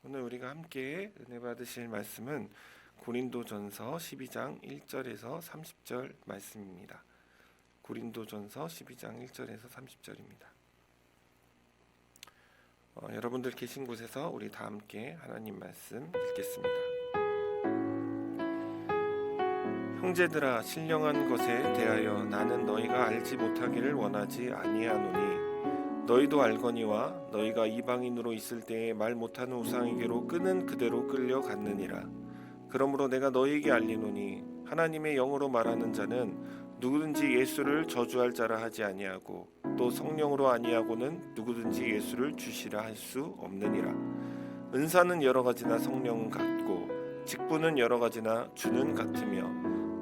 오늘 우리가 함께 은혜 받으실 말씀은 고린도전서 12장 1절에서 30절 말씀입니다. 고린도전서 12장 1절에서 30절입니다. 여러분들 계신 곳에서 우리 다 함께 하나님 말씀 읽겠습니다. 형제들아, 신령한 것에 대하여 나는 너희가 알지 못하기를 원하지 아니하노니 너희도 알거니와 너희가 이방인으로 있을 때에 말 못하는 우상에게로 끄는 그대로 끌려갔느니라. 그러므로 내가 너희에게 알리노니 하나님의 영으로 말하는 자는 누구든지 예수를 저주할 자라 하지 아니하고 또 성령으로 아니하고는 누구든지 예수를 주시라 할 수 없느니라. 은사는 여러 가지나 성령은 같고 직분은 여러 가지나 주는 같으며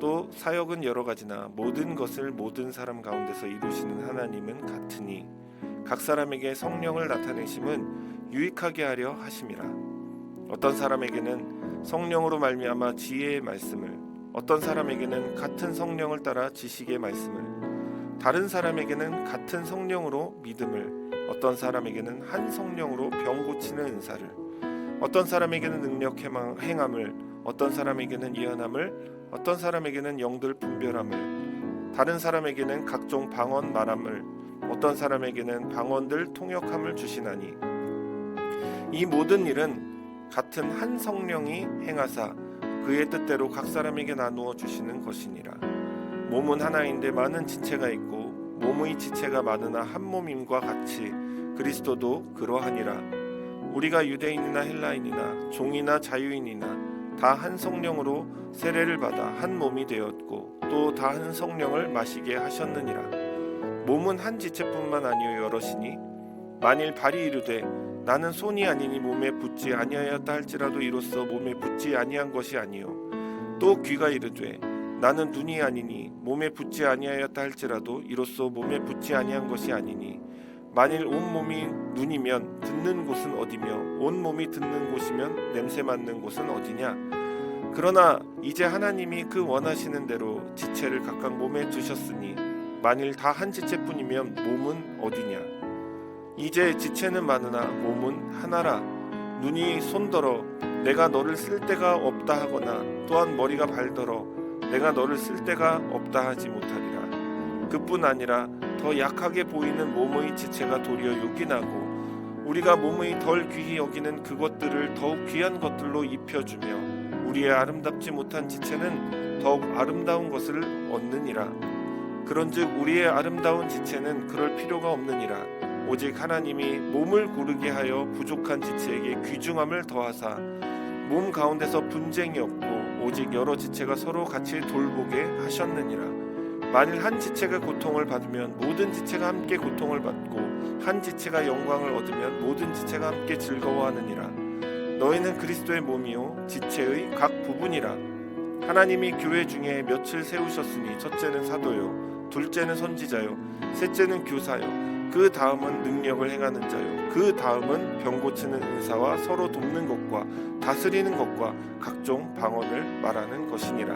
또 사역은 여러 가지나 모든 것을 모든 사람 가운데서 이루시는 하나님은 같으니 각 사람에게 성령을 나타내심은 유익하게 하려 하심이라. 어떤 사람에게는 성령으로 말미암아 지혜의 말씀을, 어떤 사람에게는 같은 성령을 따라 지식의 말씀을, 다른 사람에게는 같은 성령으로 믿음을, 어떤 사람에게는 한 성령으로 병 고치는 은사를, 어떤 사람에게는 능력 행함을, 어떤 사람에게는 예언함을, 어떤 사람에게는 영들 분별함을, 다른 사람에게는 각종 방언 말함을, 어떤 사람에게는 방언들 통역함을 주시나니 이 모든 일은 같은 한 성령이 행하사 그의 뜻대로 각 사람에게 나누어 주시는 것이니라. 몸은 하나인데 많은 지체가 있고 몸의 지체가 많으나 한 몸임과 같이 그리스도도 그러하니라. 우리가 유대인이나 헬라인이나 종이나 자유인이나 다 한 성령으로 세례를 받아 한 몸이 되었고 또 다 한 성령을 마시게 하셨느니라. 몸은 한 지체뿐만 아니요 여럿이니 만일 발이 이르되 나는 손이 아니니 몸에 붙지 아니하였다 할지라도 이로써 몸에 붙지 아니한 것이 아니요 또 귀가 이르되 나는 눈이 아니니 몸에 붙지 아니하였다 할지라도 이로써 몸에 붙지 아니한 것이 아니니 만일 온 몸이 눈이면 듣는 곳은 어디며 온 몸이 듣는 곳이면 냄새 맡는 곳은 어디냐. 그러나 이제 하나님이 그 원하시는 대로 지체를 각각 몸에 두셨으니 만일 다 한 지체뿐이면 몸은 어디냐. 이제 지체는 많으나 몸은 하나라. 눈이 손더러 내가 너를 쓸 데가 없다 하거나 또한 머리가 발더러 내가 너를 쓸 데가 없다 하지 못하리라. 그뿐 아니라 더 약하게 보이는 몸의 지체가 도리어 요긴하고 우리가 몸의 덜 귀히 여기는 그것들을 더욱 귀한 것들로 입혀주며 우리의 아름답지 못한 지체는 더욱 아름다운 것을 얻느니라. 그런즉 우리의 아름다운 지체는 그럴 필요가 없느니라. 오직 하나님이 몸을 고르게 하여 부족한 지체에게 귀중함을 더하사 몸 가운데서 분쟁이 없고 오직 여러 지체가 서로 같이 돌보게 하셨느니라. 만일 한 지체가 고통을 받으면 모든 지체가 함께 고통을 받고 한 지체가 영광을 얻으면 모든 지체가 함께 즐거워하느니라. 너희는 그리스도의 몸이요 지체의 각 부분이라. 하나님이 교회 중에 몇을 세우셨으니 첫째는 사도요 둘째는 선지자요 셋째는 교사요 그 다음은 능력을 행하는 자요 그 다음은 병 고치는 은사와 서로 돕는 것과 다스리는 것과 각종 방언을 말하는 것이니라.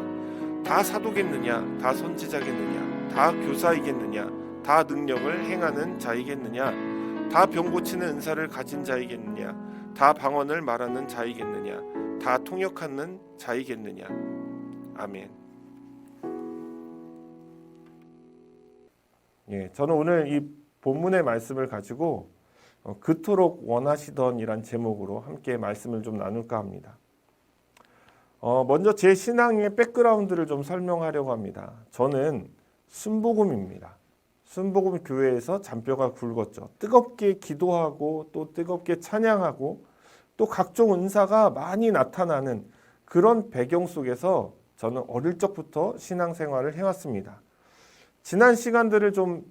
다 사도겠느냐 다 선지자겠느냐 다 교사이겠느냐 다 능력을 행하는 자이겠느냐 다 병 고치는 은사를 가진 자이겠느냐 다 방언을 말하는 자이겠느냐 다 통역하는 자이겠느냐. 아멘. 저는 오늘 이 본문의 말씀을 가지고 그토록 원하시던 이란 제목으로 함께 말씀을 좀 나눌까 합니다. 먼저 제 신앙의 백그라운드를 좀 설명하려고 합니다. 저는 순복음입니다. 순복음 교회에서 잔뼈가 굵었죠. 뜨겁게 기도하고 또 뜨겁게 찬양하고 또 각종 은사가 많이 나타나는 그런 배경 속에서 저는 어릴 적부터 신앙생활을 해왔습니다. 지난 시간들을 좀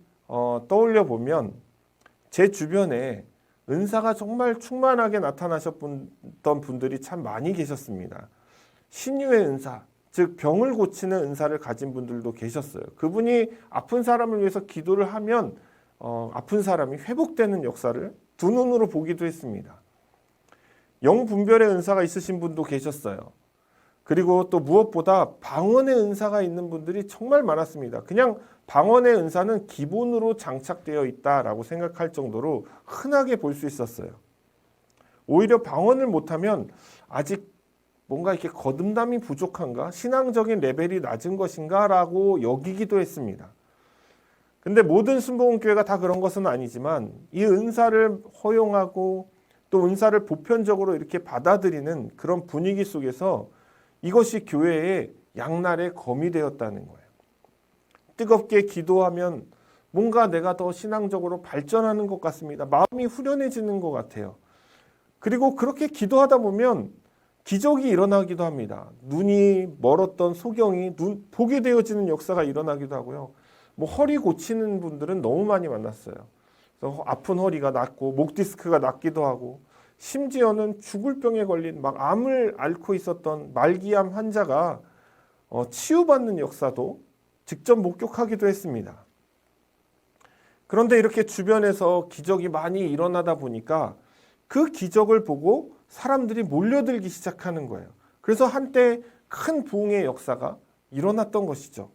떠올려 보면 제 주변에 은사가 정말 충만하게 나타나셨던 분들이 참 많이 계셨습니다. 신유의 은사, 즉 병을 고치는 은사를 가진 분들도 계셨어요. 그분이 아픈 사람을 위해서 기도를 하면 아픈 사람이 회복되는 역사를 두 눈으로 보기도 했습니다. 영분별의 은사가 있으신 분도 계셨어요. 그리고 또 무엇보다 방언의 은사가 있는 분들이 정말 많았습니다. 그냥 방언의 은사는 기본으로 장착되어 있다라고 생각할 정도로 흔하게 볼 수 있었어요. 오히려 방언을 못하면 아직 뭔가 이렇게 거듭남이 부족한가? 신앙적인 레벨이 낮은 것인가? 라고 여기기도 했습니다. 근데 모든 순복음교회가 다 그런 것은 아니지만 이 은사를 허용하고 또 은사를 보편적으로 이렇게 받아들이는 그런 분위기 속에서 이것이 교회의 양날의 검이 되었다는 거예요. 뜨겁게 기도하면 뭔가 내가 더 신앙적으로 발전하는 것 같습니다. 마음이 후련해지는 것 같아요. 그리고 그렇게 기도하다 보면 기적이 일어나기도 합니다. 눈이 멀었던 소경이 보게 되어지는 역사가 일어나기도 하고요. 뭐 허리 고치는 분들은 너무 많이 만났어요. 그래서 아픈 허리가 낫고 목 디스크가 낫기도 하고 심지어는 죽을 병에 걸린 막 암을 앓고 있었던 말기암 환자가 치유받는 역사도 직접 목격하기도 했습니다. 그런데 이렇게 주변에서 기적이 많이 일어나다 보니까 그 기적을 보고 사람들이 몰려들기 시작하는 거예요. 그래서 한때 큰 부흥의 역사가 일어났던 것이죠.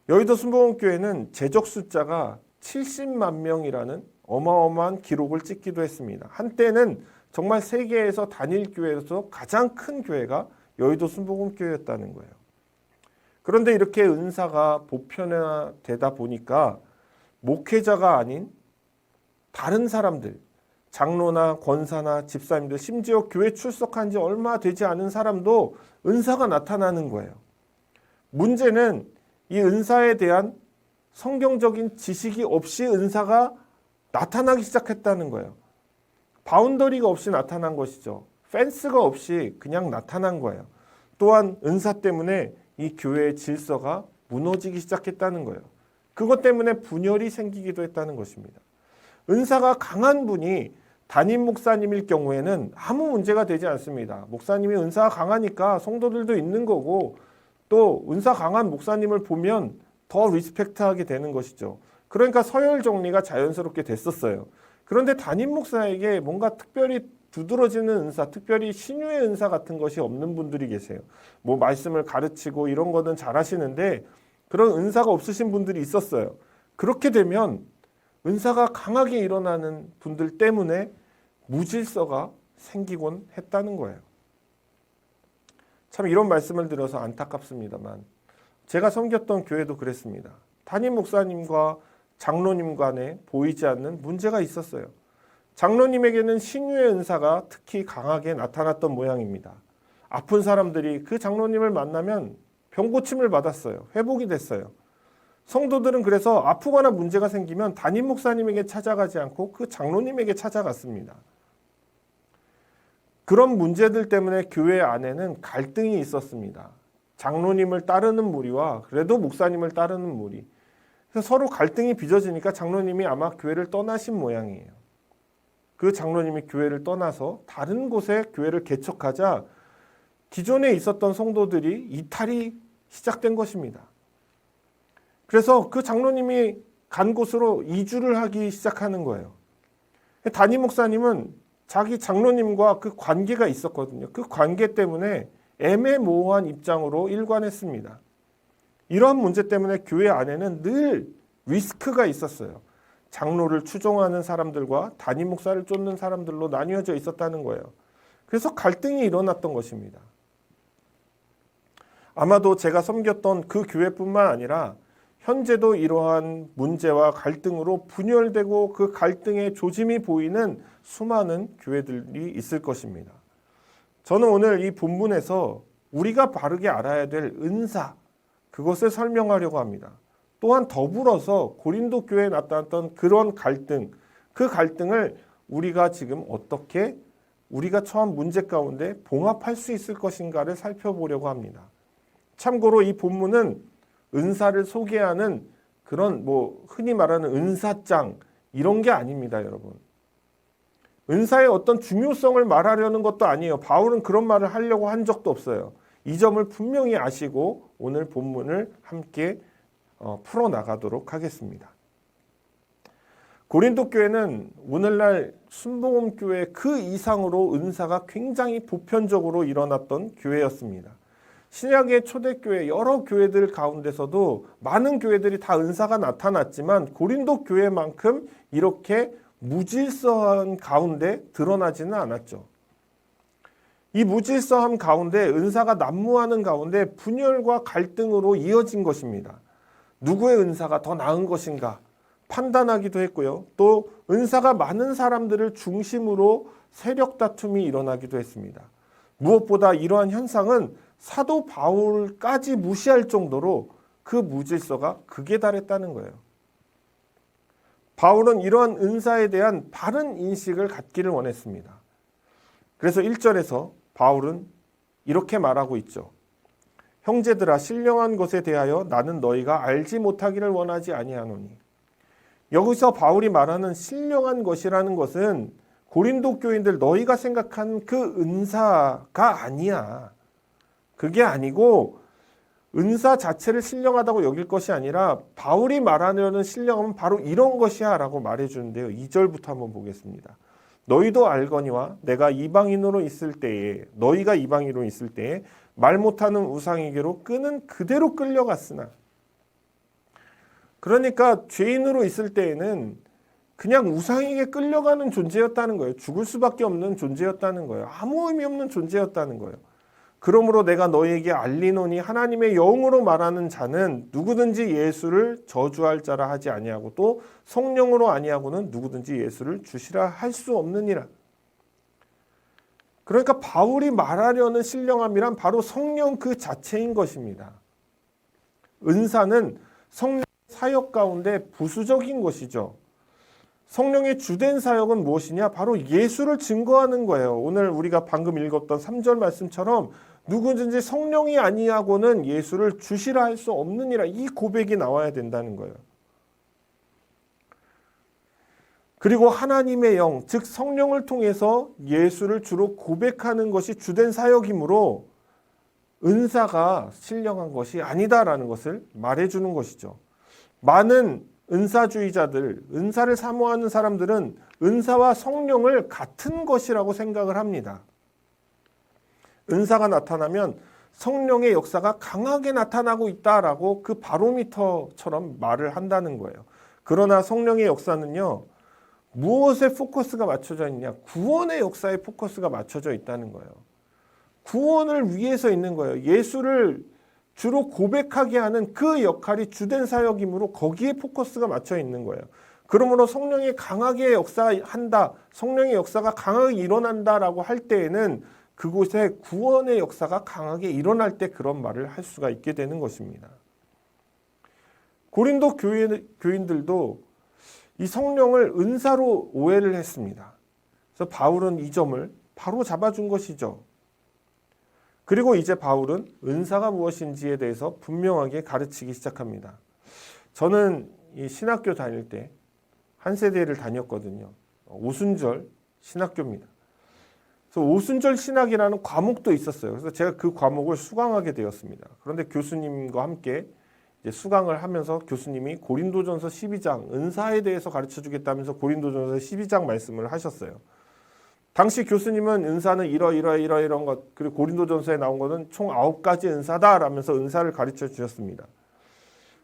여의도 순복음교회는 제적 숫자가 70만 명이라는 어마어마한 기록을 찍기도 했습니다. 한때는 정말 세계에서 단일 교회에서 가장 큰 교회가 여의도 순복음교회였다는 거예요. 그런데 이렇게 은사가 보편화되다 보니까 목회자가 아닌 다른 사람들, 장로나 권사나 집사님들, 심지어 교회 출석한 지 얼마 되지 않은 사람도 은사가 나타나는 거예요. 문제는 이 은사에 대한 성경적인 지식이 없이 은사가 나타나기 시작했다는 거예요. 바운더리가 없이 나타난 것이죠. 펜스가 없이 그냥 나타난 거예요. 또한 은사 때문에 이 교회의 질서가 무너지기 시작했다는 거예요. 그것 때문에 분열이 생기기도 했다는 것입니다. 은사가 강한 분이 담임 목사님일 경우에는 아무 문제가 되지 않습니다. 목사님이 은사가 강하니까 성도들도 있는 거고 또 은사 강한 목사님을 보면 더 리스펙트하게 되는 것이죠. 그러니까 서열 정리가 자연스럽게 됐었어요. 그런데 담임 목사에게 뭔가 특별히 두드러지는 은사, 특별히 신유의 은사 같은 것이 없는 분들이 계세요. 뭐 말씀을 가르치고 이런 거는 잘하시는데 그런 은사가 없으신 분들이 있었어요. 그렇게 되면 은사가 강하게 일어나는 분들 때문에 무질서가 생기곤 했다는 거예요. 참 이런 말씀을 들어서 안타깝습니다만 제가 섬겼던 교회도 그랬습니다. 담임 목사님과 장로님 간에 보이지 않는 문제가 있었어요. 장로님에게는 신유의 은사가 특히 강하게 나타났던 모양입니다. 아픈 사람들이 그 장로님을 만나면 병고침을 받았어요. 회복이 됐어요. 성도들은 그래서 아프거나 문제가 생기면 담임 목사님에게 찾아가지 않고 그 장로님에게 찾아갔습니다. 그런 문제들 때문에 교회 안에는 갈등이 있었습니다. 장로님을 따르는 무리와 그래도 목사님을 따르는 무리. 그래서 서로 갈등이 빚어지니까 장로님이 아마 교회를 떠나신 모양이에요. 그 장로님이 교회를 떠나서 다른 곳에 교회를 개척하자 기존에 있었던 성도들이 이탈이 시작된 것입니다. 그래서 그 장로님이 간 곳으로 이주를 하기 시작하는 거예요. 담임 목사님은 자기 장로님과 그 관계가 있었거든요. 그 관계 때문에 애매모호한 입장으로 일관했습니다. 이러한 문제 때문에 교회 안에는 늘 리스크가 있었어요. 장로를 추종하는 사람들과 담임 목사를 쫓는 사람들로 나뉘어져 있었다는 거예요. 그래서 갈등이 일어났던 것입니다. 아마도 제가 섬겼던 그 교회뿐만 아니라 현재도 이러한 문제와 갈등으로 분열되고 그 갈등의 조짐이 보이는 수많은 교회들이 있을 것입니다. 저는 오늘 이 본문에서 우리가 바르게 알아야 될 은사, 그것을 설명하려고 합니다. 또한 더불어서 고린도 교회에 나타났던 그런 갈등, 그 갈등을 우리가 지금 어떻게 우리가 처한 문제 가운데 봉합할 수 있을 것인가를 살펴보려고 합니다. 참고로 이 본문은 은사를 소개하는 그런 흔히 말하는 은사장 이런 게 아닙니다, 여러분. 은사의 어떤 중요성을 말하려는 것도 아니에요. 바울은 그런 말을 하려고 한 적도 없어요. 이 점을 분명히 아시고 오늘 본문을 함께 풀어나가도록 하겠습니다. 고린도 교회는 오늘날 순복음교회 그 이상으로 은사가 굉장히 보편적으로 일어났던 교회였습니다. 신약의 초대교회 여러 교회들 가운데서도 많은 교회들이 다 은사가 나타났지만 고린도 교회만큼 이렇게 무질서한 가운데 드러나지는 않았죠. 이 무질서함 가운데 은사가 난무하는 가운데 분열과 갈등으로 이어진 것입니다. 누구의 은사가 더 나은 것인가 판단하기도 했고요. 또 은사가 많은 사람들을 중심으로 세력 다툼이 일어나기도 했습니다. 무엇보다 이러한 현상은 사도 바울까지 무시할 정도로 그 무질서가 극에 달했다는 거예요. 바울은 이러한 은사에 대한 바른 인식을 갖기를 원했습니다. 그래서 1절에서 바울은 이렇게 말하고 있죠. 형제들아 신령한 것에 대하여 나는 너희가 알지 못하기를 원하지 아니하노니. 여기서 바울이 말하는 신령한 것이라는 것은 고린도 교인들 너희가 생각한 그 은사가 아니야. 그게 아니고 은사 자체를 신령하다고 여길 것이 아니라 바울이 말하려는 신령함은 바로 이런 것이야 라고 말해주는데요. 2절부터 한번 보겠습니다. 너희도 알거니와 내가 이방인으로 있을 때에 너희가 이방인으로 있을 때에 말 못하는 우상에게로 끄는 그대로 끌려갔으나 그러니까 죄인으로 있을 때에는 그냥 우상에게 끌려가는 존재였다는 거예요. 죽을 수밖에 없는 존재였다는 거예요. 아무 의미 없는 존재였다는 거예요. 그러므로 내가 너희에게 알리노니 하나님의 영으로 말하는 자는 누구든지 예수를 저주할 자라 하지 아니하고 또 성령으로 아니하고는 누구든지 예수를 주시라 할 수 없느니라. 그러니까 바울이 말하려는 신령함이란 바로 성령 그 자체인 것입니다. 은사는 성령 사역 가운데 부수적인 것이죠. 성령의 주된 사역은 무엇이냐? 바로 예수를 증거하는 거예요. 오늘 우리가 방금 읽었던 3절 말씀처럼 누구든지 성령이 아니하고는 예수를 주시라 할 수 없느니라. 이 고백이 나와야 된다는 거예요. 그리고 하나님의 영, 즉 성령을 통해서 예수를 주로 고백하는 것이 주된 사역이므로 은사가 신령한 것이 아니다라는 것을 말해주는 것이죠. 많은 은사주의자들, 은사를 사모하는 사람들은 은사와 성령을 같은 것이라고 생각을 합니다. 은사가 나타나면 성령의 역사가 강하게 나타나고 있다라고 그 바로미터처럼 말을 한다는 거예요. 그러나 성령의 역사는요, 무엇에 포커스가 맞춰져 있냐? 구원의 역사에 포커스가 맞춰져 있다는 거예요. 구원을 위해서 있는 거예요. 예수를 주로 고백하게 하는 그 역할이 주된 사역이므로 거기에 포커스가 맞춰 있는 거예요. 그러므로 성령이 강하게 역사한다, 성령의 역사가 강하게 일어난다라고 할 때에는 그곳에 구원의 역사가 강하게 일어날 때 그런 말을 할 수가 있게 되는 것입니다. 고린도 교인들도 이 성령을 은사로 오해를 했습니다. 그래서 바울은 이 점을 바로 잡아준 것이죠. 그리고 이제 바울은 은사가 무엇인지에 대해서 분명하게 가르치기 시작합니다. 저는 이 신학교 다닐 때 한 세대를 다녔거든요. 오순절 신학교입니다. 그래서 오순절 신학이라는 과목도 있었어요. 그래서 제가 그 과목을 수강하게 되었습니다. 그런데 교수님과 함께 이제 수강을 하면서 교수님이 고린도전서 12장 은사에 대해서 가르쳐 주겠다면서 고린도전서 12장 말씀을 하셨어요. 당시 교수님은 은사는 이런 것, 그리고 고린도전서에 나온 것은 총 9가지 은사다라면서 은사를 가르쳐 주셨습니다.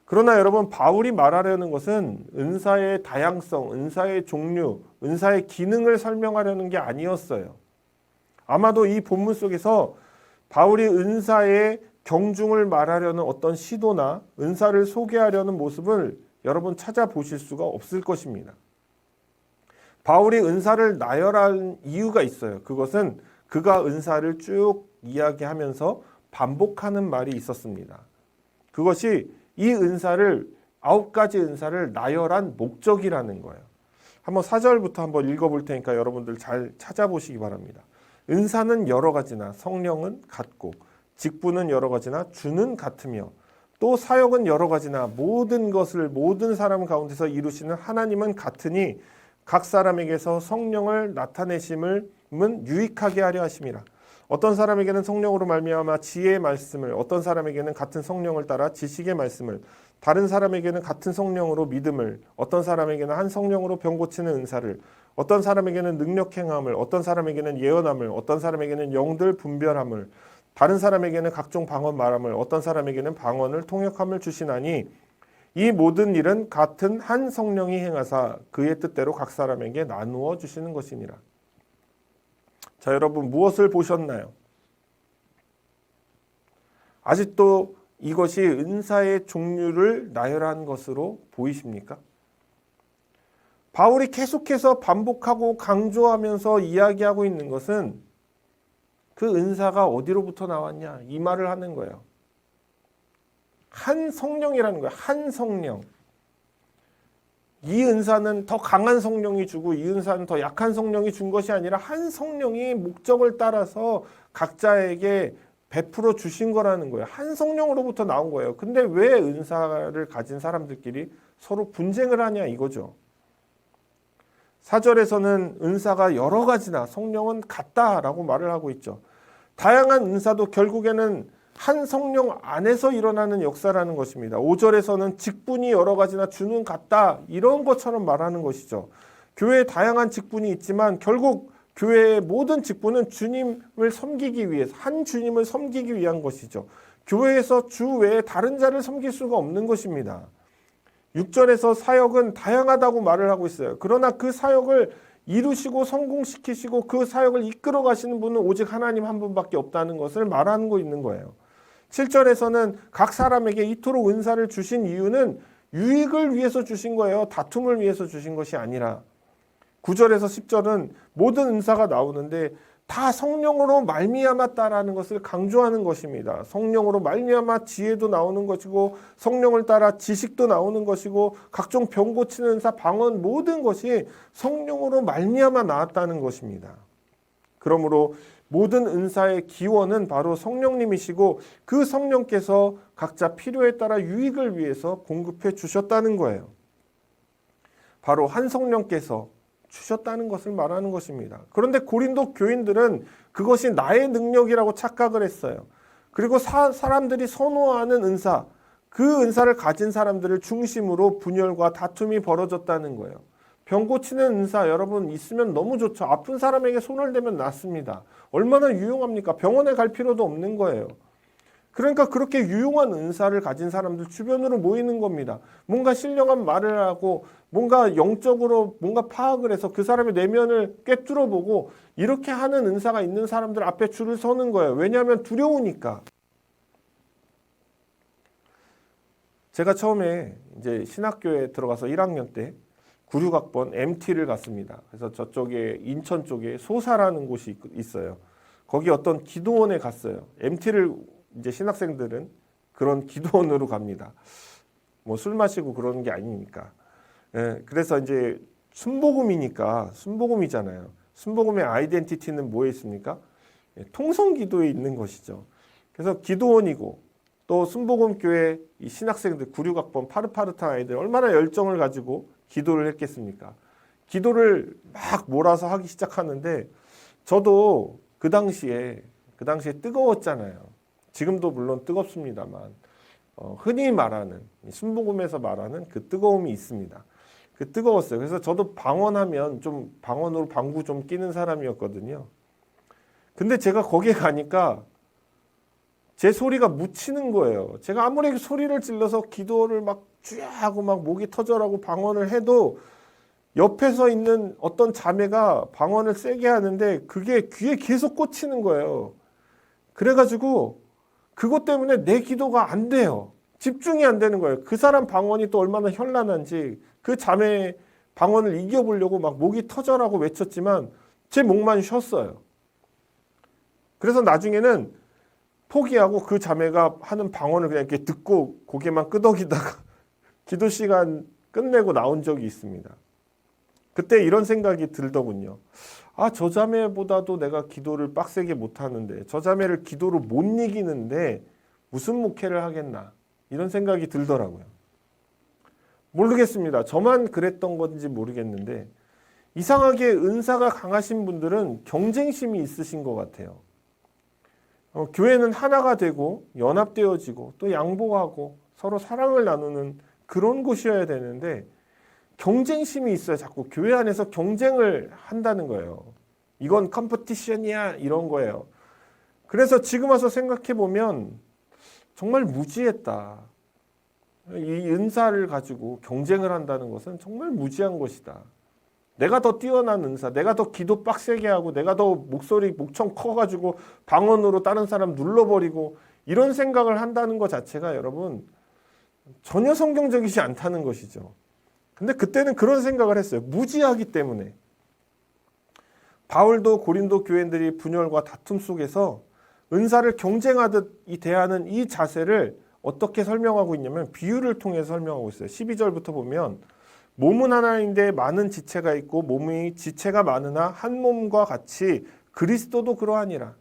그러나 여러분, 바울이 말하려는 것은 은사의 다양성, 은사의 종류, 은사의 기능을 설명하려는 게 아니었어요. 아마도 이 본문 속에서 바울이 은사의 경중을 말하려는 어떤 시도나 은사를 소개하려는 모습을 여러분 찾아보실 수가 없을 것입니다. 바울이 은사를 나열한 이유가 있어요. 그것은 그가 은사를 쭉 이야기하면서 반복하는 말이 있었습니다. 그것이 이 은사를 9가지 은사를 나열한 목적이라는 거예요. 한번 4절부터 한번 읽어볼 테니까 여러분들 잘 찾아보시기 바랍니다. 은사는 여러 가지나 성령은 같고 직분은 여러 가지나 주는 같으며 또 사역은 여러 가지나 모든 것을 모든 사람 가운데서 이루시는 하나님은 같으니 각 사람에게서 성령을 나타내심은 유익하게 하려 하심이라. 어떤 사람에게는 성령으로 말미암아 지혜의 말씀을, 어떤 사람에게는 같은 성령을 따라 지식의 말씀을, 다른 사람에게는 같은 성령으로 믿음을, 어떤 사람에게는 한 성령으로 병 고치는 은사를, 어떤 사람에게는 능력 행함을, 어떤 사람에게는 예언함을, 어떤 사람에게는 영들 분별함을, 다른 사람에게는 각종 방언 말함을, 어떤 사람에게는 방언을 통역함을 주시나니 이 모든 일은 같은 한 성령이 행하사 그의 뜻대로 각 사람에게 나누어 주시는 것이니라. 자, 여러분 무엇을 보셨나요? 아직도 이것이 은사의 종류를 나열한 것으로 보이십니까? 바울이 계속해서 반복하고 강조하면서 이야기하고 있는 것은 그 은사가 어디로부터 나왔냐 이 말을 하는 거예요. 한 성령이라는 거예요. 한 성령. 이 은사는 더 강한 성령이 주고 이 은사는 더 약한 성령이 준 것이 아니라 한 성령이 목적을 따라서 각자에게 베풀어 주신 거라는 거예요. 한 성령으로부터 나온 거예요. 근데 왜 은사를 가진 사람들끼리 서로 분쟁을 하냐 이거죠. 4절에서는 은사가 여러 가지나 성령은 같다라고 말을 하고 있죠. 다양한 은사도 결국에는 한 성령 안에서 일어나는 역사라는 것입니다. 5절에서는 직분이 여러 가지나 주는 같다 이런 것처럼 말하는 것이죠. 교회에 다양한 직분이 있지만 결국 교회의 모든 직분은 주님을 섬기기 위해서 한 주님을 섬기기 위한 것이죠. 교회에서 주 외에 다른 자를 섬길 수가 없는 것입니다. 6절에서 사역은 다양하다고 말을 하고 있어요. 그러나 그 사역을 이루시고 성공시키시고 그 사역을 이끌어 가시는 분은 오직 하나님 한 분밖에 없다는 것을 말하고 있는 거예요. 7절에서는 각 사람에게 이토록 은사를 주신 이유는 유익을 위해서 주신 거예요. 다툼을 위해서 주신 것이 아니라. 9절에서 10절은 모든 은사가 나오는데 다 성령으로 말미암았다라는 것을 강조하는 것입니다. 성령으로 말미암아 지혜도 나오는 것이고 성령을 따라 지식도 나오는 것이고 각종 병 고치는 은사, 방언 모든 것이 성령으로 말미암아 나왔다는 것입니다. 그러므로 모든 은사의 기원은 바로 성령님이시고 그 성령께서 각자 필요에 따라 유익을 위해서 공급해 주셨다는 거예요. 바로 한 성령께서 주셨다는 것을 말하는 것입니다. 그런데 고린도 교인들은 그것이 나의 능력이라고 착각을 했어요. 그리고 사람들이 선호하는 은사, 그 은사를 가진 사람들을 중심으로 분열과 다툼이 벌어졌다는 거예요. 병 고치는 은사 여러분 있으면 너무 좋죠. 아픈 사람에게 손을 대면 낫습니다. 얼마나 유용합니까? 병원에 갈 필요도 없는 거예요. 그러니까 그렇게 유용한 은사를 가진 사람들 주변으로 모이는 겁니다. 뭔가 신령한 말을 하고 뭔가 영적으로 뭔가 파악을 해서 그 사람의 내면을 꿰뚫어 보고 이렇게 하는 은사가 있는 사람들 앞에 줄을 서는 거예요. 왜냐하면 두려우니까. 제가 처음에 이제 신학교에 들어가서 1학년 때 96학번 MT를 갔습니다. 그래서 저쪽에 인천 쪽에 소사라는 곳이 있어요. 거기 어떤 기도원에 갔어요. MT를 이제 신학생들은 그런 기도원으로 갑니다. 뭐 술 마시고 그러는 게 아니니까. 예, 그래서 이제 순복음이니까 순복음이잖아요. 순복음의 아이덴티티는 뭐에 있습니까? 예, 통성기도에 있는 것이죠. 그래서 기도원이고 또 순복음교회 이 신학생들 96학번 파릇파릇한 아이들 얼마나 열정을 가지고 기도를 했겠습니까? 기도를 막 몰아서 하기 시작하는데 저도 그 당시에 뜨거웠잖아요. 지금도 물론 뜨겁습니다만 흔히 말하는 순복음에서 말하는 그 뜨거움이 있습니다. 그 뜨거웠어요. 그래서 저도 방언하면 좀 방언으로 방구 좀 끼는 사람이었거든요. 근데 제가 거기에 가니까 제 소리가 묻히는 거예요. 제가 아무리 소리를 질러서 기도를 막 쥐하고 막 목이 터져라고 방언을 해도 옆에서 있는 어떤 자매가 방언을 세게 하는데 그게 귀에 계속 꽂히는 거예요. 그래가지고 그것 때문에 내 기도가 안 돼요. 집중이 안 되는 거예요. 그 사람 방언이 또 얼마나 현란한지 그 자매의 방언을 이겨보려고 막 목이 터져라고 외쳤지만 제 목만 쉬었어요. 그래서 나중에는 포기하고 그 자매가 하는 방언을 그냥 이렇게 듣고 고개만 끄덕이다가 기도 시간 끝내고 나온 적이 있습니다. 그때 이런 생각이 들더군요. 아, 저 자매보다도 내가 기도를 빡세게 못하는데 저 자매를 기도로 못 이기는데 무슨 목회를 하겠나 이런 생각이 들더라고요. 모르겠습니다. 저만 그랬던 건지 모르겠는데 이상하게 은사가 강하신 분들은 경쟁심이 있으신 것 같아요. 교회는 하나가 되고 연합되어지고 또 양보하고 서로 사랑을 나누는 그런 곳이어야 되는데 경쟁심이 있어요. 자꾸 교회 안에서 경쟁을 한다는 거예요. 이건 컴피티션이야 이런 거예요. 그래서 지금 와서 생각해 보면 정말 무지했다. 이 은사를 가지고 경쟁을 한다는 것은 정말 무지한 것이다. 내가 더 뛰어난 은사, 내가 더 기도 빡세게 하고, 내가 더 목청 커가지고 방언으로 다른 사람 눌러버리고, 이런 생각을 한다는 것 자체가 여러분 전혀 성경적이지 않다는 것이죠. 근데 그때는 그런 생각을 했어요. 무지하기 때문에. 바울도 고린도 교인들이 분열과 다툼 속에서 은사를 경쟁하듯 대하는 이 자세를 어떻게 설명하고 있냐면 비유를 통해서 설명하고 있어요. 12절부터 보면 몸은 하나인데 많은 지체가 있고 몸이 지체가 많으나 한 몸과 같이 그리스도도 그러하니라.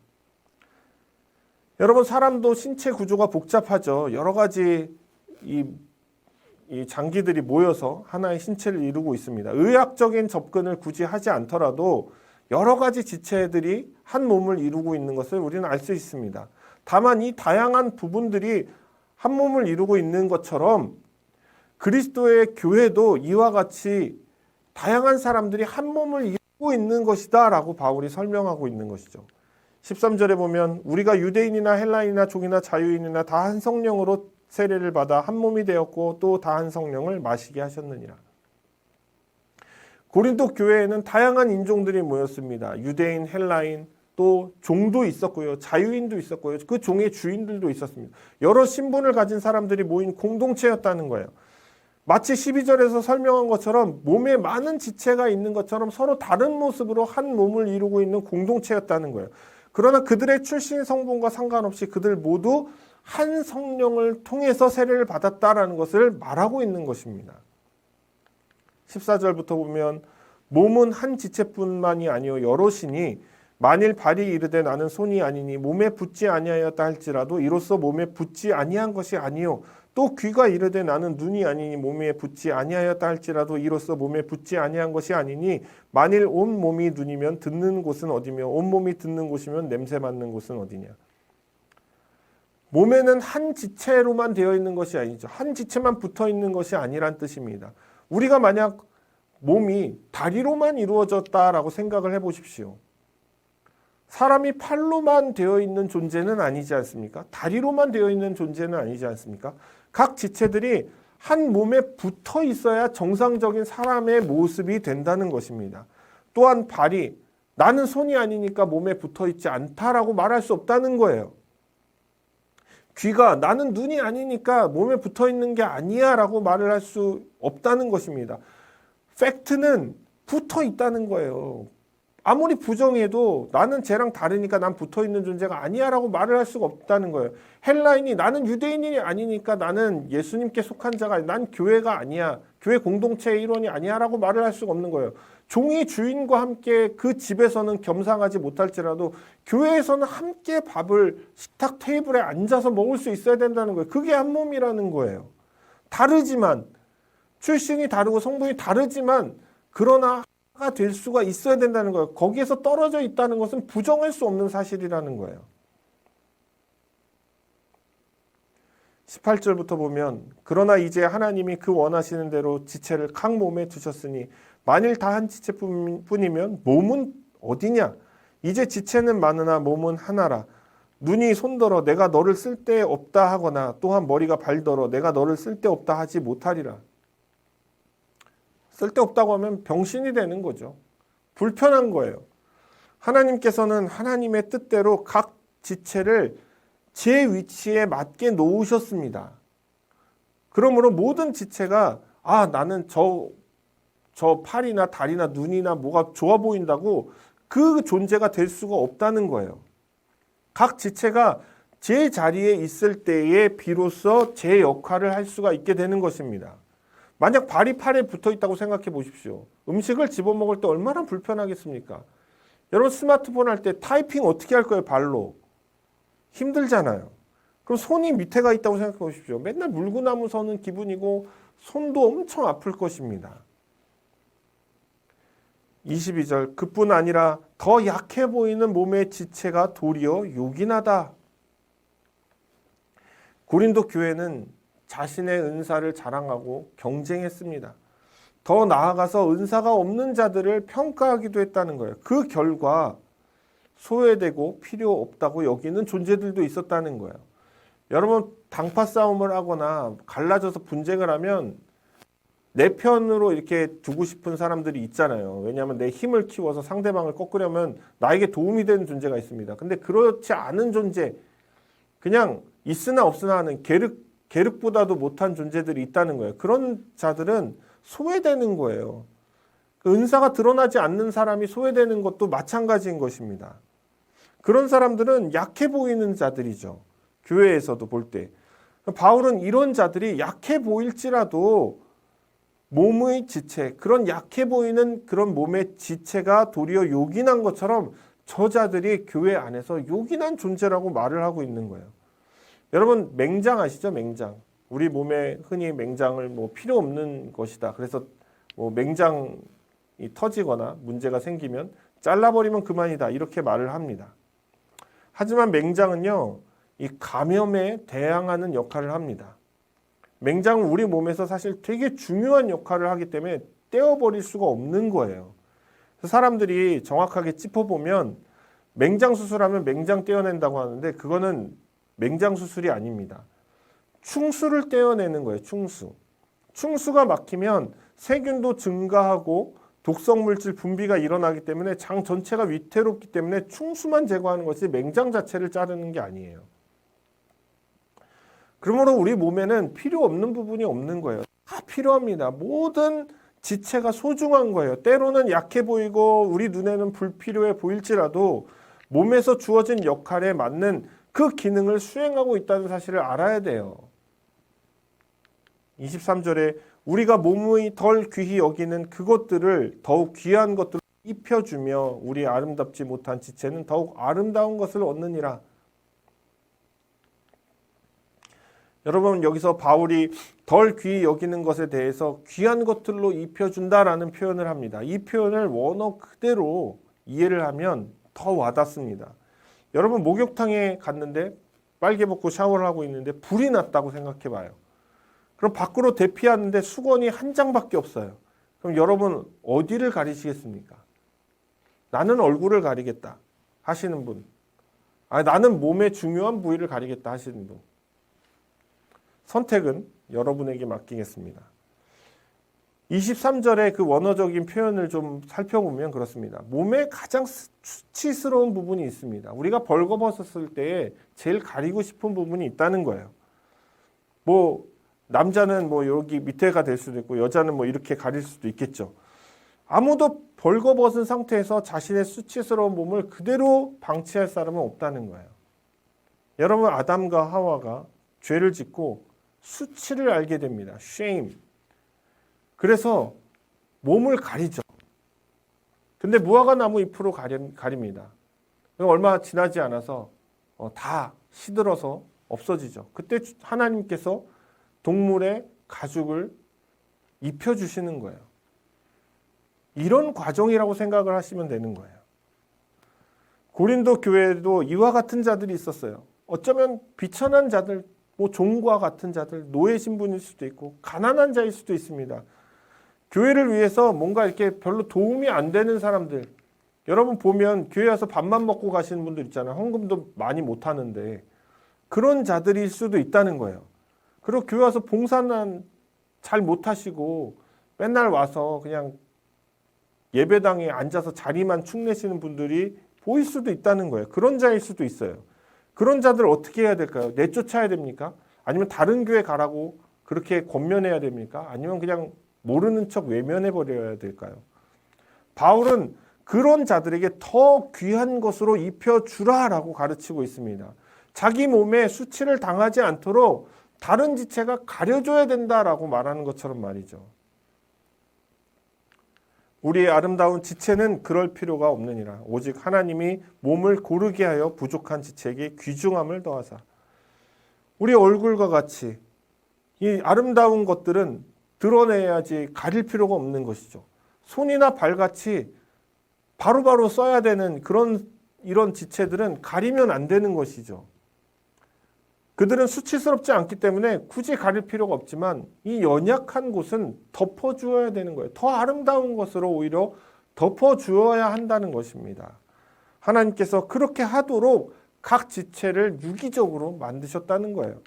여러분, 사람도 신체 구조가 복잡하죠. 여러 가지 이 장기들이 모여서 하나의 신체를 이루고 있습니다. 의학적인 접근을 굳이 하지 않더라도 여러 가지 지체들이 한 몸을 이루고 있는 것을 우리는 알 수 있습니다. 다만 이 다양한 부분들이 한 몸을 이루고 있는 것처럼 그리스도의 교회도 이와 같이 다양한 사람들이 한 몸을 이루고 있는 것이다 라고 바울이 설명하고 있는 것이죠. 13절에 보면 우리가 유대인이나 헬라인이나 종이나 자유인이나 다 한 성령으로 세례를 받아 한 몸이 되었고 또 다 한 성령을 마시게 하셨느니라. 고린도 교회에는 다양한 인종들이 모였습니다. 유대인, 헬라인, 또 종도 있었고요. 자유인도 있었고요. 그 종의 주인들도 있었습니다. 여러 신분을 가진 사람들이 모인 공동체였다는 거예요. 마치 12절에서 설명한 것처럼 몸에 많은 지체가 있는 것처럼 서로 다른 모습으로 한 몸을 이루고 있는 공동체였다는 거예요. 그러나 그들의 출신 성분과 상관없이 그들 모두 한 성령을 통해서 세례를 받았다라는 것을 말하고 있는 것입니다. 14절부터 보면 몸은 한 지체뿐만이 아니요 여럿이니 만일 발이 이르되 나는 손이 아니니 몸에 붙지 아니하였다 할지라도 이로써 몸에 붙지 아니한 것이 아니요 또 귀가 이르되 나는 눈이 아니니 몸에 붙지 아니하였다 할지라도 이로써 몸에 붙지 아니한 것이 아니니 만일 온 몸이 눈이면 듣는 곳은 어디며 온 몸이 듣는 곳이면 냄새 맡는 곳은 어디냐. 몸에는 한 지체로만 되어 있는 것이 아니죠. 한 지체만 붙어 있는 것이 아니란 뜻입니다. 우리가 만약 몸이 다리로만 이루어졌다라고 생각을 해보십시오. 사람이 팔로만 되어 있는 존재는 아니지 않습니까? 다리로만 되어 있는 존재는 아니지 않습니까? 각 지체들이 한 몸에 붙어 있어야 정상적인 사람의 모습이 된다는 것입니다. 또한 발이 나는 손이 아니니까 몸에 붙어 있지 않다라고 말할 수 없다는 거예요. 귀가 나는 눈이 아니니까 몸에 붙어 있는 게 아니야 라고 말을 할 수 없다는 것입니다. 팩트는 붙어 있다는 거예요. 아무리 부정해도 나는 쟤랑 다르니까 난 붙어 있는 존재가 아니야 라고 말을 할 수가 없다는 거예요. 헬라인이 나는 유대인이 아니니까 나는 예수님께 속한 자가 아니야. 난 교회가 아니야. 교회 공동체의 일원이 아니야 라고 말을 할 수가 없는 거예요. 종이 주인과 함께 그 집에서는 겸상하지 못할지라도 교회에서는 함께 밥을 식탁 테이블에 앉아서 먹을 수 있어야 된다는 거예요. 그게 한 몸이라는 거예요. 다르지만 출신이 다르고 성분이 다르지만 그러나 하나가 될 수가 있어야 된다는 거예요. 거기에서 떨어져 있다는 것은 부정할 수 없는 사실이라는 거예요. 18절부터 보면 그러나 이제 하나님이 그 원하시는 대로 지체를 각 몸에 두셨으니 만일 다 한 지체뿐이면 몸은 어디냐? 이제 지체는 많으나 몸은 하나라. 눈이 손더러 내가 너를 쓸데없다 하거나 또한 머리가 발더러 내가 너를 쓸데없다 하지 못하리라. 쓸데없다고 하면 병신이 되는 거죠. 불편한 거예요. 하나님께서는 하나님의 뜻대로 각 지체를 제 위치에 맞게 놓으셨습니다. 그러므로 모든 지체가 나는 저 팔이나 다리나 눈이나 뭐가 좋아 보인다고 그 존재가 될 수가 없다는 거예요. 각 지체가 제 자리에 있을 때에 비로소 제 역할을 할 수가 있게 되는 것입니다. 만약 발이 팔에 붙어 있다고 생각해 보십시오. 음식을 집어먹을 때 얼마나 불편하겠습니까? 여러분 스마트폰 할 때 타이핑 어떻게 할 거예요? 발로. 힘들잖아요. 그럼 손이 밑에가 있다고 생각해 보십시오. 맨날 물구나무 서는 기분이고 손도 엄청 아플 것입니다. 22절 그뿐 아니라 더 약해 보이는 몸의 지체가 도리어 요긴하다. 고린도 교회는 자신의 은사를 자랑하고 경쟁했습니다. 더 나아가서 은사가 없는 자들을 평가하기도 했다는 거예요. 그 결과 소외되고 필요 없다고 여기는 존재들도 있었다는 거예요. 여러분 당파 싸움을 하거나 갈라져서 분쟁을 하면 내 편으로 이렇게 두고 싶은 사람들이 있잖아요. 왜냐하면 내 힘을 키워서 상대방을 꺾으려면 나에게 도움이 되는 존재가 있습니다. 근데 그렇지 않은 존재, 그냥 있으나 없으나 하는 계륵보다도 못한 존재들이 있다는 거예요. 그런 자들은 소외되는 거예요. 그 은사가 드러나지 않는 사람이 소외되는 것도 마찬가지인 것입니다. 그런 사람들은 약해 보이는 자들이죠. 교회에서도 볼 때. 바울은 이런 자들이 약해 보일지라도 몸의 지체, 그런 약해 보이는 그런 몸의 지체가 도리어 요긴한 것처럼 저자들이 교회 안에서 요긴한 존재라고 말을 하고 있는 거예요. 여러분 맹장 아시죠? 맹장. 우리 몸에 흔히 맹장을 뭐 필요 없는 것이다. 그래서 뭐 맹장이 터지거나 문제가 생기면 잘라버리면 그만이다. 이렇게 말을 합니다. 하지만 맹장은요, 이 감염에 대항하는 역할을 합니다. 맹장은 우리 몸에서 사실 되게 중요한 역할을 하기 때문에 떼어버릴 수가 없는 거예요. 사람들이 정확하게 짚어보면 맹장 수술하면 맹장 떼어낸다고 하는데 그거는 맹장 수술이 아닙니다. 충수를 떼어내는 거예요. 충수. 충수가 막히면 세균도 증가하고 독성물질 분비가 일어나기 때문에 장 전체가 위태롭기 때문에 충수만 제거하는 것이 맹장 자체를 자르는 게 아니에요. 그러므로 우리 몸에는 필요 없는 부분이 없는 거예요. 다 필요합니다. 모든 지체가 소중한 거예요. 때로는 약해 보이고 우리 눈에는 불필요해 보일지라도 몸에서 주어진 역할에 맞는 그 기능을 수행하고 있다는 사실을 알아야 돼요. 23절에 우리가 몸의 덜 귀히 여기는 그것들을 더욱 귀한 것들을 입혀주며 우리 아름답지 못한 지체는 더욱 아름다운 것을 얻느니라. 여러분 여기서 바울이 덜 귀히 여기는 것에 대해서 귀한 것들로 입혀준다라는 표현을 합니다. 이 표현을 원어 그대로 이해를 하면 더 와닿습니다. 여러분 목욕탕에 갔는데 빨개 벗고 샤워를 하고 있는데 불이 났다고 생각해 봐요. 그럼 밖으로 대피하는데 수건이 한 장밖에 없어요. 그럼 여러분 어디를 가리시겠습니까? 나는 얼굴을 가리겠다 하시는 분. 나는 몸의 중요한 부위를 가리겠다 하시는 분. 선택은 여러분에게 맡기겠습니다. 23절의 그 원어적인 표현을 좀 살펴보면 그렇습니다. 몸에 가장 수치스러운 부분이 있습니다. 우리가 벌거벗었을 때 제일 가리고 싶은 부분이 있다는 거예요. 뭐 남자는 뭐 여기 밑에가 될 수도 있고 여자는 뭐 이렇게 가릴 수도 있겠죠. 아무도 벌거벗은 상태에서 자신의 수치스러운 몸을 그대로 방치할 사람은 없다는 거예요. 여러분 아담과 하와가 죄를 짓고 수치를 알게 됩니다. shame. 그래서 몸을 가리죠. 근데 무화과 나무 잎으로 가립니다. 얼마 지나지 않아서 다 시들어서 없어지죠. 그때 하나님께서 동물의 가죽을 입혀주시는 거예요. 이런 과정이라고 생각을 하시면 되는 거예요. 고린도 교회에도 이와 같은 자들이 있었어요. 어쩌면 비천한 자들, 뭐 종과 같은 자들, 노예 신분일 수도 있고 가난한 자일 수도 있습니다. 교회를 위해서 뭔가 이렇게 별로 도움이 안 되는 사람들. 여러분 보면 교회 와서 밥만 먹고 가시는 분들 있잖아요. 헌금도 많이 못 하는데 그런 자들일 수도 있다는 거예요. 그리고 교회 와서 봉사는 잘 못 하시고 맨날 와서 그냥 예배당에 앉아서 자리만 축내시는 분들이 보일 수도 있다는 거예요. 그런 자일 수도 있어요. 그런 자들 어떻게 해야 될까요? 내쫓아야 됩니까? 아니면 다른 교회 가라고 그렇게 권면해야 됩니까? 아니면 그냥 모르는 척 외면해 버려야 될까요? 바울은 그런 자들에게 더 귀한 것으로 입혀주라라고 가르치고 있습니다. 자기 몸에 수치를 당하지 않도록 다른 지체가 가려줘야 된다라고 말하는 것처럼 말이죠. 우리의 아름다운 지체는 그럴 필요가 없느니라. 오직 하나님이 몸을 고르게 하여 부족한 지체에게 귀중함을 더하사. 우리 얼굴과 같이 이 아름다운 것들은 드러내야지 가릴 필요가 없는 것이죠. 손이나 발같이 바로바로 써야 되는 이런 지체들은 가리면 안 되는 것이죠. 그들은 수치스럽지 않기 때문에 굳이 가릴 필요가 없지만 이 연약한 곳은 덮어주어야 되는 거예요. 더 아름다운 것으로 오히려 덮어주어야 한다는 것입니다. 하나님께서 그렇게 하도록 각 지체를 유기적으로 만드셨다는 거예요.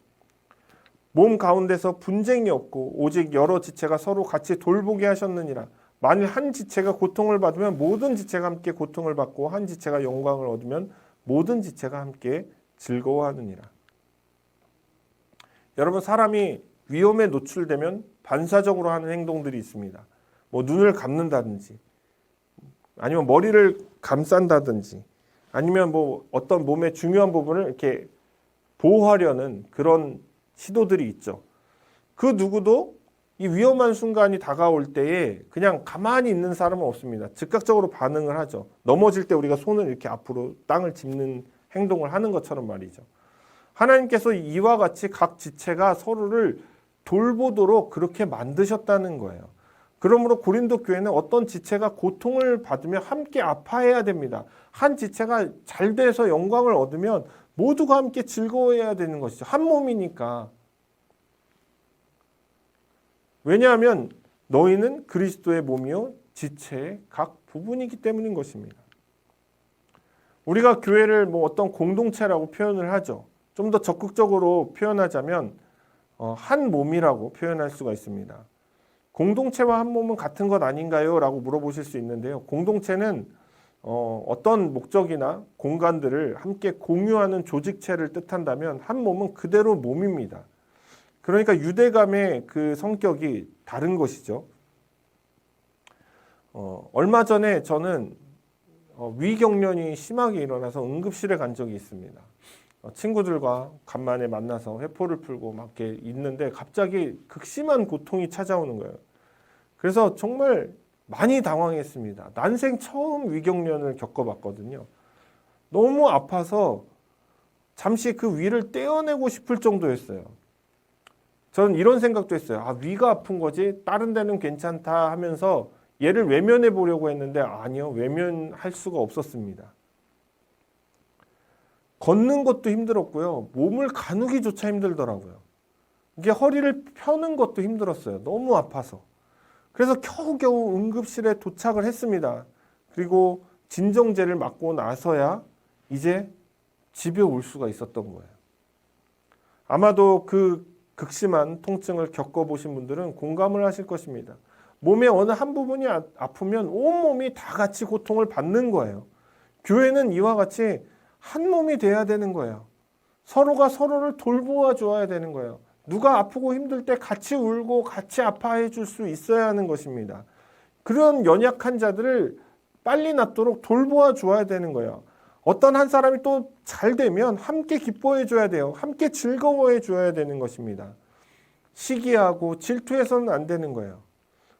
몸 가운데서 분쟁이 없고 오직 여러 지체가 서로 같이 돌보게 하셨느니라. 만일 한 지체가 고통을 받으면 모든 지체가 함께 고통을 받고 한 지체가 영광을 얻으면 모든 지체가 함께 즐거워하느니라. 여러분, 사람이 위험에 노출되면 반사적으로 하는 행동들이 있습니다. 뭐 눈을 감는다든지 아니면 머리를 감싼다든지 아니면 뭐 어떤 몸의 중요한 부분을 이렇게 보호하려는 그런 시도들이 있죠. 그 누구도 이 위험한 순간이 다가올 때에 그냥 가만히 있는 사람은 없습니다. 즉각적으로 반응을 하죠. 넘어질 때 우리가 손을 이렇게 앞으로 땅을 짚는 행동을 하는 것처럼 말이죠. 하나님께서 이와 같이 각 지체가 서로를 돌보도록 그렇게 만드셨다는 거예요. 그러므로 고린도 교회는 어떤 지체가 고통을 받으며 함께 아파해야 됩니다. 한 지체가 잘 돼서 영광을 얻으면 모두가 함께 즐거워해야 되는 것이죠. 한 몸이니까. 왜냐하면 너희는 그리스도의 몸이요 지체의 각 부분이기 때문인 것입니다. 우리가 교회를 뭐 어떤 공동체라고 표현을 하죠. 좀 더 적극적으로 표현하자면 한 몸이라고 표현할 수가 있습니다. 공동체와 한 몸은 같은 것 아닌가요? 라고 물어보실 수 있는데요. 공동체는 어떤 목적이나 공간들을 함께 공유하는 조직체를 뜻한다면 한 몸은 그대로 몸입니다. 그러니까 유대감의 그 성격이 다른 것이죠. 얼마 전에 저는 위경련이 심하게 일어나서 응급실에 간 적이 있습니다. 친구들과 간만에 만나서 회포를 풀고 막 이렇게 있는데 갑자기 극심한 고통이 찾아오는 거예요. 그래서 정말 많이 당황했습니다. 난생 처음 위경련을 겪어봤거든요. 너무 아파서 잠시 그 위를 떼어내고 싶을 정도였어요. 저는 이런 생각도 했어요. 아, 위가 아픈 거지 다른 데는 괜찮다 하면서 얘를 외면해 보려고 했는데 아니요, 외면할 수가 없었습니다. 걷는 것도 힘들었고요. 몸을 가누기조차 힘들더라고요. 이게 허리를 펴는 것도 힘들었어요. 너무 아파서. 그래서 겨우겨우 응급실에 도착을 했습니다. 그리고 진정제를 맞고 나서야 이제 집에 올 수가 있었던 거예요. 아마도 그 극심한 통증을 겪어보신 분들은 공감을 하실 것입니다. 몸의 어느 한 부분이 아프면 온몸이 다 같이 고통을 받는 거예요. 교회는 이와 같이 한 몸이 돼야 되는 거예요. 서로가 서로를 돌보아 줘야 되는 거예요. 누가 아프고 힘들 때 같이 울고 같이 아파해 줄 수 있어야 하는 것입니다. 그런 연약한 자들을 빨리 낫도록 돌보아 줘야 되는 거예요. 어떤 한 사람이 또 잘 되면 함께 기뻐해 줘야 돼요. 함께 즐거워해 줘야 되는 것입니다. 시기하고 질투해서는 안 되는 거예요.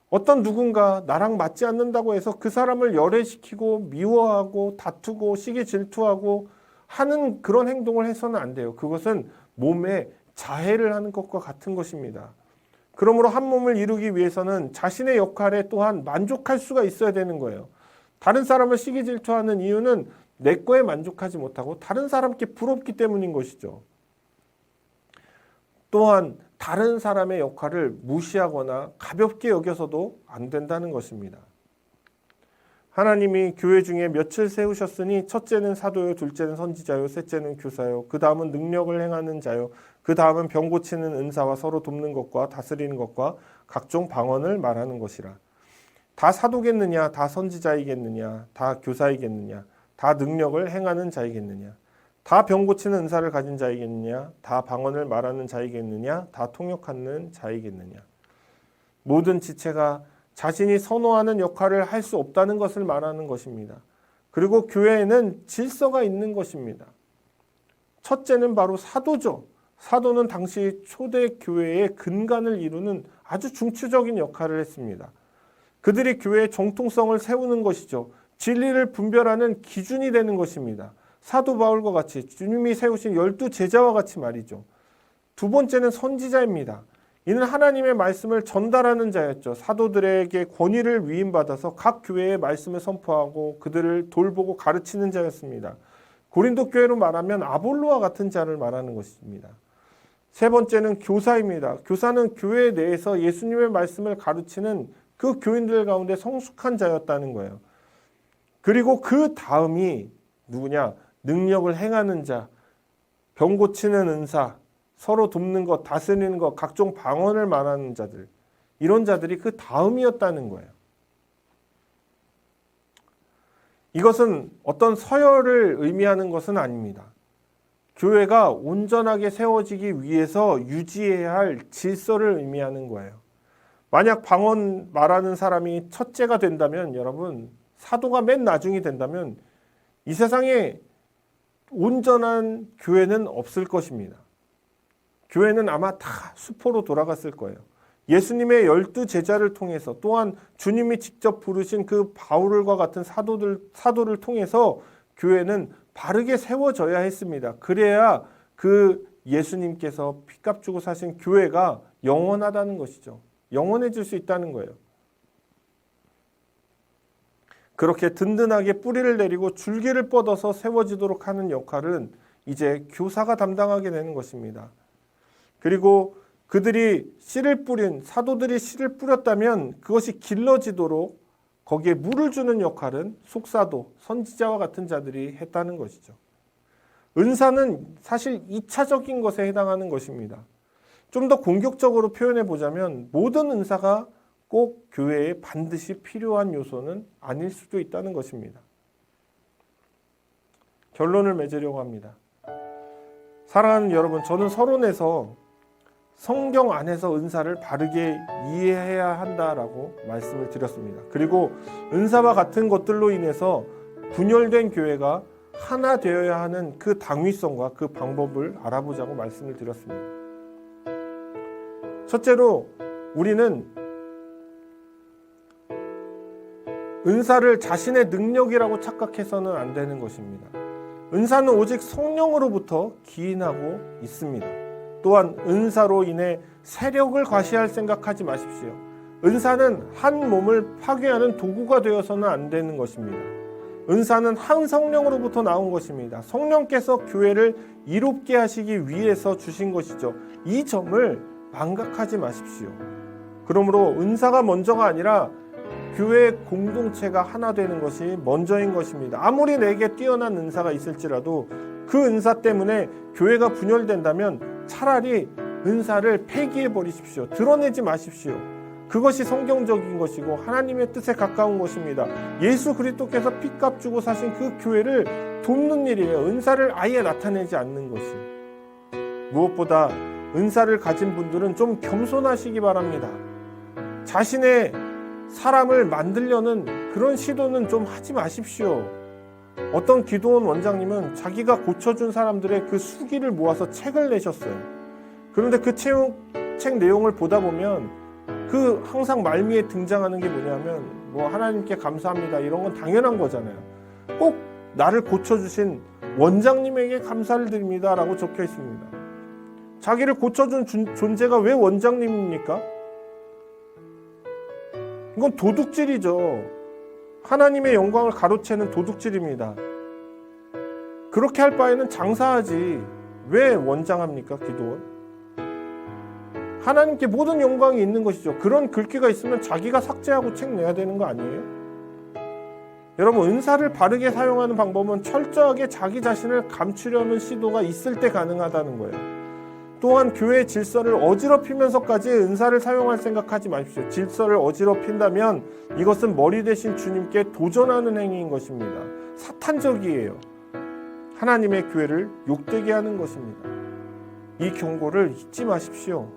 어떤 누군가 나랑 맞지 않는다고 해서 그 사람을 열애시키고 미워하고 다투고 시기 질투하고 하는 그런 행동을 해서는 안 돼요. 그것은 몸에 자해를 하는 것과 같은 것입니다. 그러므로 한 몸을 이루기 위해서는 자신의 역할에 또한 만족할 수가 있어야 되는 거예요. 다른 사람을 시기 질투하는 이유는 내 거에 만족하지 못하고 다른 사람께 부럽기 때문인 것이죠. 또한 다른 사람의 역할을 무시하거나 가볍게 여겨서도 안 된다는 것입니다. 하나님이 교회 중에 몇을 세우셨으니 첫째는 사도요, 둘째는 선지자요, 셋째는 교사요, 그 다음은 능력을 행하는 자요, 그 다음은 병 고치는 은사와 서로 돕는 것과 다스리는 것과 각종 방언을 말하는 것이라. 다 사도겠느냐, 다 선지자이겠느냐, 다 교사이겠느냐, 다 능력을 행하는 자이겠느냐, 다 병 고치는 은사를 가진 자이겠느냐, 다 방언을 말하는 자이겠느냐, 다 통역하는 자이겠느냐. 모든 지체가 자신이 선호하는 역할을 할 수 없다는 것을 말하는 것입니다. 그리고 교회에는 질서가 있는 것입니다. 첫째는 바로 사도죠. 사도는 당시 초대 교회의 근간을 이루는 아주 중추적인 역할을 했습니다. 그들이 교회의 정통성을 세우는 것이죠. 진리를 분별하는 기준이 되는 것입니다. 사도 바울과 같이 주님이 세우신 12 제자와 같이 말이죠. 두 번째는 선지자입니다. 이는 하나님의 말씀을 전달하는 자였죠. 사도들에게 권위를 위임받아서 각 교회의 말씀을 선포하고 그들을 돌보고 가르치는 자였습니다. 고린도 교회로 말하면 아볼로와 같은 자를 말하는 것입니다. 세 번째는 교사입니다. 교사는 교회 내에서 예수님의 말씀을 가르치는 그 교인들 가운데 성숙한 자였다는 거예요. 그리고 그 다음이 누구냐? 능력을 행하는 자, 병 고치는 은사, 서로 돕는 것, 다스리는 것, 각종 방언을 말하는 자들, 이런 자들이 그 다음이었다는 거예요. 이것은 어떤 서열을 의미하는 것은 아닙니다. 교회가 온전하게 세워지기 위해서 유지해야 할 질서를 의미하는 거예요. 만약 방언 말하는 사람이 첫째가 된다면, 여러분, 사도가 맨 나중이 된다면 이 세상에 온전한 교회는 없을 것입니다. 교회는 아마 다 수포로 돌아갔을 거예요. 예수님의 12제자를 통해서, 또한 주님이 직접 부르신 그 바울과 같은 사도를 통해서 교회는 바르게 세워져야 했습니다. 그래야 그 예수님께서 피값 주고 사신 교회가 영원하다는 것이죠. 영원해질 수 있다는 거예요. 그렇게 든든하게 뿌리를 내리고 줄기를 뻗어서 세워지도록 하는 역할은 이제 교사가 담당하게 되는 것입니다. 그리고 사도들이 씨를 뿌렸다면 그것이 길러지도록 거기에 물을 주는 역할은 속사도, 선지자와 같은 자들이 했다는 것이죠. 은사는 사실 2차적인 것에 해당하는 것입니다. 좀 더 공격적으로 표현해 보자면 모든 은사가 꼭 교회에 반드시 필요한 요소는 아닐 수도 있다는 것입니다. 결론을 맺으려고 합니다. 사랑하는 여러분, 저는 서론에서 성경 안에서 은사를 바르게 이해해야 한다라고 말씀을 드렸습니다. 그리고 은사와 같은 것들로 인해서 분열된 교회가 하나 되어야 하는 그 당위성과 그 방법을 알아보자고 말씀을 드렸습니다. 첫째로 우리는 은사를 자신의 능력이라고 착각해서는 안 되는 것입니다. 은사는 오직 성령으로부터 기인하고 있습니다. 또한 은사로 인해 세력을 과시할 생각하지 마십시오. 은사는 한 몸을 파괴하는 도구가 되어서는 안 되는 것입니다. 은사는 한 성령으로부터 나온 것입니다. 성령께서 교회를 이롭게 하시기 위해서 주신 것이죠. 이 점을 망각하지 마십시오. 그러므로 은사가 먼저가 아니라 교회 공동체가 하나 되는 것이 먼저인 것입니다. 아무리 내게 뛰어난 은사가 있을지라도 그 은사 때문에 교회가 분열된다면 차라리 은사를 폐기해 버리십시오. 드러내지 마십시오. 그것이 성경적인 것이고 하나님의 뜻에 가까운 것입니다. 예수 그리스도께서 피값 주고 사신 그 교회를 돕는 일이에요. 은사를 아예 나타내지 않는 것이. 무엇보다 은사를 가진 분들은 좀 겸손하시기 바랍니다. 자신의 사람을 만들려는 그런 시도는 좀 하지 마십시오. 어떤 기도원 원장님은 자기가 고쳐준 사람들의 그 수기를 모아서 책을 내셨어요. 그런데 그 책 내용을 보다 보면 그 항상 말미에 등장하는 게 뭐냐면 뭐 하나님께 감사합니다 이런 건 당연한 거잖아요. 꼭 나를 고쳐주신 원장님에게 감사를 드립니다 라고 적혀 있습니다. 자기를 고쳐준 존재가 왜 원장님입니까? 이건 도둑질이죠. 하나님의 영광을 가로채는 도둑질입니다. 그렇게 할 바에는 장사하지 왜 원장합니까? 기도원? 하나님께 모든 영광이 있는 것이죠. 그런 글귀가 있으면 자기가 삭제하고 책 내야 되는 거 아니에요? 여러분, 은사를 바르게 사용하는 방법은 철저하게 자기 자신을 감추려는 시도가 있을 때 가능하다는 거예요. 또한 교회의 질서를 어지럽히면서까지 은사를 사용할 생각하지 마십시오. 질서를 어지럽힌다면 이것은 머리 대신 주님께 도전하는 행위인 것입니다. 사탄적이에요. 하나님의 교회를 욕되게 하는 것입니다. 이 경고를 잊지 마십시오.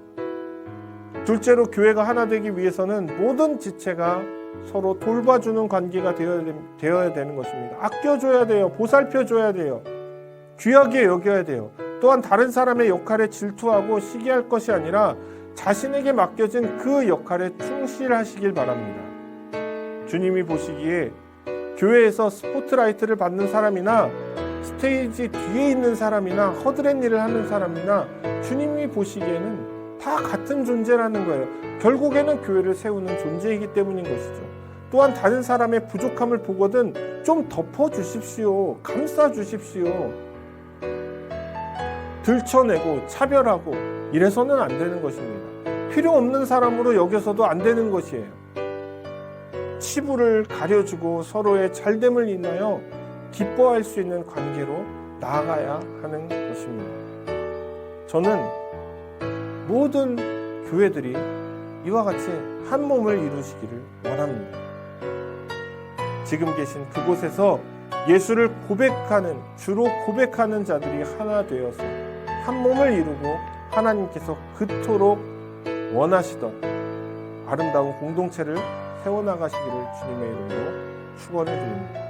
둘째로 교회가 하나 되기 위해서는 모든 지체가 서로 돌봐주는 관계가 되어야 되는 것입니다. 아껴줘야 돼요. 보살펴줘야 돼요. 귀하게 여겨야 돼요. 또한 다른 사람의 역할에 질투하고 시기할 것이 아니라 자신에게 맡겨진 그 역할에 충실하시길 바랍니다. 주님이 보시기에 교회에서 스포트라이트를 받는 사람이나 스테이지 뒤에 있는 사람이나 허드렛 일을 하는 사람이나 주님이 보시기에는 다 같은 존재라는 거예요. 결국에는 교회를 세우는 존재이기 때문인 것이죠. 또한 다른 사람의 부족함을 보거든 좀 덮어주십시오. 감싸주십시오. 들춰내고 차별하고 이래서는 안 되는 것입니다. 필요 없는 사람으로 여겨서도 안 되는 것이에요. 치부를 가려주고 서로의 잘됨을 인하여 기뻐할 수 있는 관계로 나아가야 하는 것입니다. 저는 모든 교회들이 이와 같이 한 몸을 이루시기를 원합니다. 지금 계신 그곳에서 예수를 고백하는, 주로 고백하는 자들이 하나 되어서 한 몸을 이루고 하나님께서 그토록 원하시던 아름다운 공동체를 세워나가시기를 주님의 이름으로 축원해 드립니다.